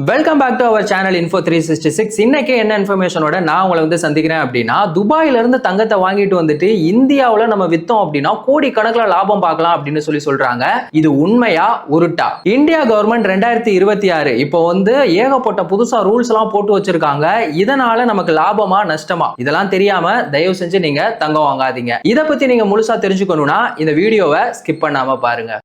Welcome back to our channel Info 366. இன்னைக்கு என்ன இன்ஃபர்மேஷனோட நான் உங்களை சந்திக்கிறேன் அப்படின்னா, துபாயில இருந்து தங்கத்தை வாங்கிட்டு வந்துட்டு இந்தியாவுல நம்ம வித்தோம் அப்படின்னா கோடி கணக்கில் லாபம் பார்க்கலாம் அப்படின்னு சொல்றாங்க. இது உண்மையா உருட்டா? இந்தியா கவர்மெண்ட் 2026 இப்போ ஏகப்பட்ட புதுசா ரூல்ஸ் எல்லாம் போட்டு வச்சிருக்காங்க. இதனால நமக்கு லாபமா நஷ்டமா இதெல்லாம் தெரியாம தயவு செஞ்சு நீங்க தங்கம் வாங்காதீங்க. இதை பத்தி நீங்க முழுசா தெரிஞ்சுக்கணும்னா இந்த வீடியோவை ஸ்கிப் பண்ணாம பாருங்க.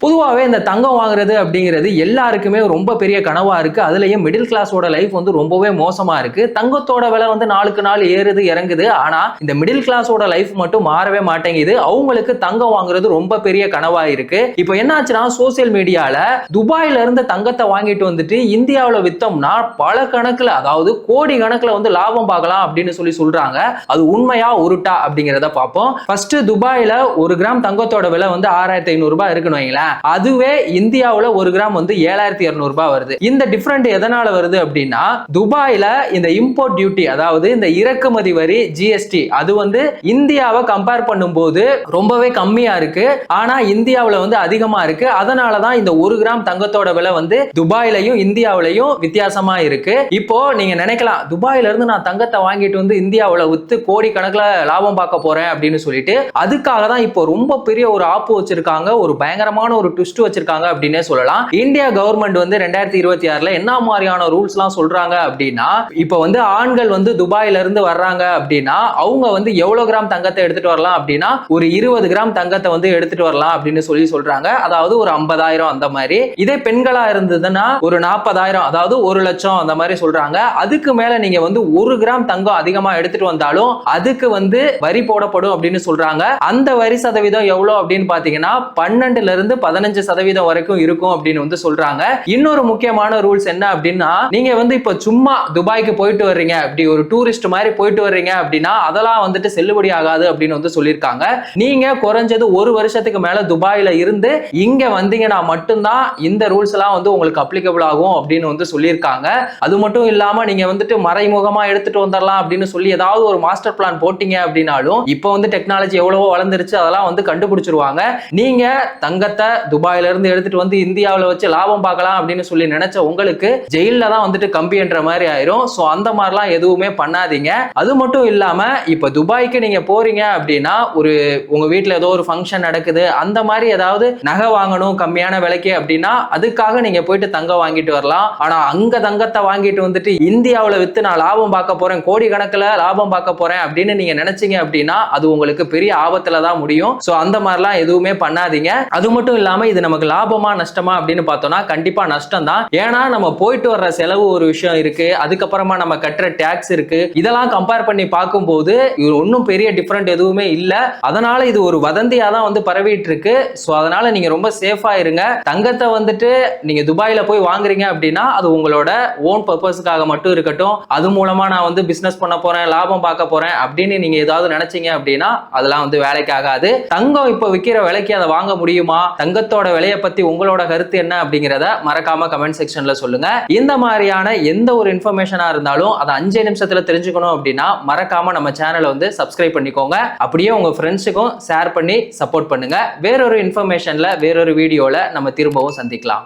பொதுவாகவே இந்த தங்கம் வாங்குறது அப்படிங்கிறது எல்லாருக்குமே ரொம்ப பெரிய கனவா இருக்கு. அதுலயும் மிடில் கிளாஸோட லைஃப் ரொம்பவே மோசமா இருக்கு. தங்கத்தோட விலை நாளுக்கு நாள் ஏறுது இறங்குது. ஆனா இந்த மிடில் கிளாஸோட லைஃப் மட்டும் மாறவே மாட்டேங்குது. அவங்களுக்கு தங்கம் வாங்குறது ரொம்ப பெரிய கனவா இருக்கு. இப்போ என்னாச்சுன்னா சோசியல் மீடியால துபாயில இருந்து தங்கத்தை வாங்கிட்டு வந்துட்டு இந்தியாவில் வித்தோம்னா பல கணக்குல, அதாவது கோடி கணக்குல லாபம் பார்க்கலாம் அப்படின்னு சொல்றாங்க. அது உண்மையா உருட்டா அப்படிங்கிறத பார்ப்போம். ஃபர்ஸ்ட் துபாயில 1 கிராம் தங்கத்தோட விலை 6500 ரூபாய் இருக்குன்னு வைங்களேன். அதுவே இந்தியாவுல 1 கிராம் 7200 ரூபாய் வருது. இந்த டிஃபரண்ட் எதனால வருது அப்படின்னா, துபாயில இந்த இம்போர்ட் டியூட்டி, அதாவது இந்த இறக்குமதி வரி ஜிஎஸ்டி, அது இந்தியாவை கம்பேர் பண்ணும்போது ரொம்பவே கம்மியா இருக்கு. ஆனா இந்தியாவுல அதிகமா இருக்கு. அதனாலதான் இந்த 1 கிராம் தங்கத்தோட விலை துபாயிலையும் இந்தியாவிலையும் வித்தியாசமா இருக்கு. இப்போ நீங்க நினைக்கலாம், துபாயில இருந்து நான் தங்கத்தை வாங்கிட்டு இந்தியாவுல வித்து கோடி கணக்குல லாபம் பார்க்க போறேன் அப்படின்னு சொல்லிட்டு, அதுக்காக தான் இப்போ ரொம்ப பெரிய ஒரு ஆப்பு வச்சிருக்காங்க. ஒரு பயங்கரமான ஒரு ட்விஸ்ட் வச்சிருக்காங்க அப்படினே சொல்லலாம். இந்தியா கவர்மெண்ட் 2026ல என்ன மாதிரியான ரூல்ஸ் எல்லாம் சொல்றாங்க அப்படின்னா, இப்போ ஆண்கள் துபாயில இருந்து வர்றாங்க அப்படின்னா அவங்க எவ்வளவு கிராம் தங்கத்தை எடுத்துட்டு வரலாம் அப்படின்னா ஒரு 20 கிராம் தங்கத்தை எடுத்துட்டு வரலாம் அப்படின்னு சொல்றாங்க. அதாவது ஒரு 50,000 அந்த மாதிரி. இதே பெண்களா இருந்ததுன்னா ஒரு 40,000, அதாவது 1 லட்சம் அந்த மாதிரி சொல்றாங்க. அதுக்கு மேல நீங்க 1 கிராம் தங்கம் அதிகமா எடுத்துட்டு வந்தாலும் அதுக்கு வரி போடப்படும் அப்படின்னு சொல்றாங்க. அந்த வரி சதவீதம் எவ்வளவு அப்படின்னு பாத்தீங்கன்னா 12ல இருந்து 15% வரைக்கும் இருக்கும் அப்படின்னு சொல்றாங்க. இன்னொரு முக்கியமான ரூல்ஸ் என்ன அப்படின்னா, நீங்க இப்ப சும்மா துபாய்க்கு போயிட்டு வர்றீங்க, அப்படி ஒரு டூரிஸ்ட் மாதிரி போயிட்டு வர்றீங்க அப்படின்னா அதெல்லாம் செல்லுபடி ஆகாது அப்படின்னு சொல்லியிருக்காங்க. நீங்க குறைஞ்சது 1 வருஷத்துக்கு மேல துபாயில இருந்து இங்க வந்தீங்கன்னா மட்டும்தான் இந்த ரூல்ஸ் எல்லாம் உங்களுக்கு அப்ளிகபிள் ஆகும் அப்படின்னு சொல்லியிருக்காங்க. அது மட்டும் இல்லாம நீங்க மறைமுகமா எடுத்துட்டு வந்துடலாம் அப்படின்னு சொல்லி ஏதாவது ஒரு மாஸ்டர் பிளான் போட்டீங்க அப்படின்னாலும் இப்போ டெக்னாலஜி எவ்வளவோ வளர்ந்துருச்சு, அதெல்லாம் கண்டுபிடிச்சிருவாங்க. நீங்க தங்கத்தை துபாயில இருந்து எடுத்துட்டு இந்தியாவில் வச்சு லாபம் பார்க்கலாம் அப்படின்னு சொல்லி நினைச்ச உங்களுக்கு ஜெயில தான் கம்பி என்ற மாதிரி ஆயிரும். சோ அந்த மாதிரிலாம் எதுவுமே பண்ணாதீங்க. அது மட்டும் இல்லாம இப்ப துபாய்க்கு நீங்க போறீங்க அப்படின்னா, ஒரு உங்க வீட்டுல ஏதோ ஒரு ஃபங்க்ஷன் நடக்குது, அந்த மாதிரி ஏதாவது நகை வாங்கணும் கம்மியான விலைக்கு அப்படின்னா அதுக்காக நீங்க போயிட்டு தங்கம் வாங்கிட்டு வரலாம். ஆனா அங்க தங்கத்தை வாங்கிட்டு இந்தியாவில் வித்து நான் லாபம் பார்க்க போறேன், கோடி கணக்குல லாபம் பார்க்க போறேன் அப்படின்னு நீங்க நினைச்சீங்க அப்படின்னா அது உங்களுக்கு பெரிய ஆபத்துல தான் முடியும். சோ அந்த மாதிரிலாம் எதுவுமே பண்ணாதீங்க. அது மட்டும் இல்லாம இது நமக்கு லாபமா நஷ்டமா அப்படின்னு பார்த்தோம்னா கண்டிப்பா நஷ்டம் தான். ஏன்னா நம்ம போயிட்டு வர்ற செலவு ஒரு விஷயம் இருக்கு, அதுக்கப்புறமா நம்ம கட்டுற டாக்ஸ் இருக்கு. இதெல்லாம் கம்பேர் பண்ணி பார்க்கும்போது இது ஒன்றும் பெரிய டிஃபரெண்ட் எதுவுமே இல்ல. அதனால இது ஒரு வதந்தியா தான் பரவிட்டு இருக்கு. சோ அதனால நீங்க ரொம்ப சேஃபா இருங்க. தங்கத்தை நீங்க துபாயில போய் வாங்குறீங்க அப்படின்னா அது உங்களோட ஓன் பர்பஸ்க்காக மட்டும் இருக்கட்டும். அது மூலமா நான் பிசினஸ் பண்ண போறேன், லாபம் பார்க்க போறேன் அப்படின்னு நீங்க ஏதாவது நினைச்சீங்க அப்படின்னா அதெல்லாம் வேலைக்கு ஆகாது. தங்கம் இப்ப விற்கிற விலைக்கு அதை வாங்க முடியுமா? தங்கத்தோட விலையை பத்தி உங்களோட கருத்து என்ன அப்படிங்கிறத மறக்காம கமெண்ட் செக்ஷன்ல சொல்லுங்க. இந்த மாதிரியான எந்த ஒரு இன்ஃபர்மேஷனா இருந்தாலும் அதை 5 நிமிஷத்துல தெரிஞ்சுக்கணும் அப்படின்னா மறக்காம நம்ம சேனலை சப்ஸ்கிரைப் பண்ணிக்கோங்க. அப்படியே உங்க ஃப்ரெண்ட்ஸுக்கும் ஷேர் பண்ணி சப்போர்ட் பண்ணுங்க. வேறொரு இன்ஃபர்மேஷன்ல வேறொரு வீடியோல நம்ம திரும்பவும் சந்திக்கலாம்.